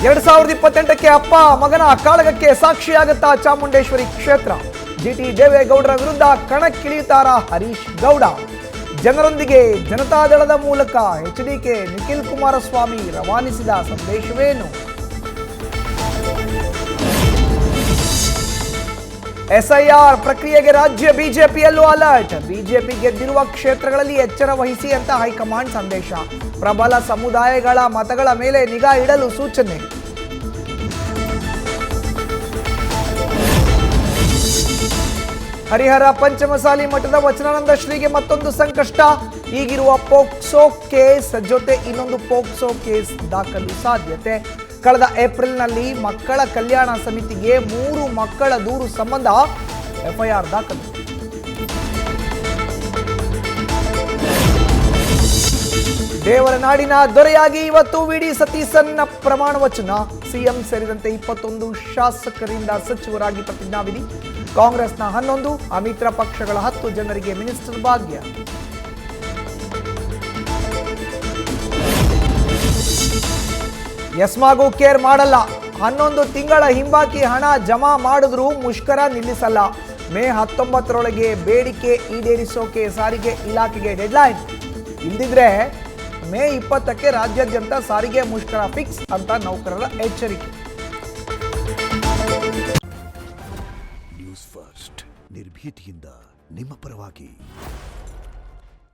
2028ಕ್ಕೆ ಅಪ್ಪ ಮಗನ ಕಾಳಗಕ್ಕೆ ಸಾಕ್ಷಿಯಾಗುತ್ತಾ ಚಾಮುಂಡೇಶ್ವರಿ ಕ್ಷೇತ್ರ. ಜಿಟಿ ದೇವೇಗೌಡರ ವಿರುದ್ಧ ಕಣಕ್ಕಿಳಿಯುತ್ತಾರಾ ಹರೀಶ್ ಗೌಡ? ಜನರೊಂದಿಗೆ ಜನತಾದಳದ ಮೂಲಕ ಎಚ್ಡಿಕೆ ನಿಖಿಲ್ ಕುಮಾರಸ್ವಾಮಿ ರವಾನಿಸಿದ ಸಂದೇಶವೇನು? ಎಸ್ಐಆರ್ ಪ್ರಕ್ರಿಯೆಗೆ ರಾಜ್ಯ ಬಿಜೆಪಿಯಲ್ಲೂ ಅಲರ್ಟ್. ಬಿಜೆಪಿ ಗೆದ್ದಿರುವ ಕ್ಷೇತ್ರಗಳಲ್ಲಿ ಎಚ್ಚರ ವಹಿಸಿ ಅಂತ ಹೈಕಮಾಂಡ್ ಸಂದೇಶ. ಪ್ರಬಲ ಸಮುದಾಯಗಳ ಮತಗಳ ಮೇಲೆ ನಿಗಾ ಇಡಲು ಸೂಚನೆ. ಹರಿಹರ ಪಂಚಮಸಾಲಿ ಮಠದ ವಚನಾನಂದ ಶ್ರೀಗೆ ಮತ್ತೊಂದು ಸಂಕಷ್ಟ. ಈಗಿರುವ ಪೋಕ್ಸೋ ಕೇಸ್ ಜೊತೆ ಇನ್ನೊಂದು ಪೋಕ್ಸೋ ಕೇಸ್ ದಾಖಲು ಸಾಧ್ಯತೆ. ಕಳೆದ ಏಪ್ರಿಲ್ನಲ್ಲಿ ಮಕ್ಕಳ ಕಲ್ಯಾಣ ಸಮಿತಿಗೆ 3 ಮಕ್ಕಳ ದೂರು ಸಂಬಂಧ ಎಫ್ಐಆರ್ ದಾಖಲು. ದೇವರ ನಾಡಿನ ದೊರೆಯಾಗಿ ಇವತ್ತು ವಿಡಿ ಸತೀಸನ್ನ ಪ್ರಮಾಣ ವಚನ. ಸಿಎಂ ಸೇರಿದಂತೆ 21 ಶಾಸಕರಿಂದ ಸಚಿವರಾಗಿ ಪ್ರತಿಜ್ಞಾವಿಧಿ. ಕಾಂಗ್ರೆಸ್ನ 11, ಅಮಿತ್ರ ಪಕ್ಷಗಳ 10 ಜನರಿಗೆ ಮಿನಿಸ್ಟರ್ ಭಾಗ್ಯ. ಎಸ್ಮಾಗೂ ಕೇರ್ ಮಾಡಲ್ಲ. 11 ತಿಂಗಳ ಹಿಂಬಾಕಿ ಹಣ ಜಮಾ ಮಾಡಿದ್ರೂ ಮುಷ್ಕರ ನಿಲ್ಲಿಸಲ್ಲ. ಮೇ 19ರೊಳಗೆ ಬೇಡಿಕೆ ಈಡೇರಿಸೋಕೆ ಸಾರಿಗೆ ಇಲಾಖೆಗೆ ಡೆಡ್ಲೈನ್. ಇಲ್ದಿದ್ರೆ ಮೇ 20ಕ್ಕೆ ರಾಜ್ಯಾದ್ಯಂತ ಸಾರಿಗೆ ಮುಷ್ಕರ ಫಿಕ್ಸ್ ಅಂತ ನೌಕರರ ಎಚ್ಚರಿಕೆ. ನ್ಯೂಸ್ ಫಸ್ಟ್ ನಿರ್ಭೀತಿಯಿಂದ ನಿಮ್ಮ ಪರವಾಗಿ.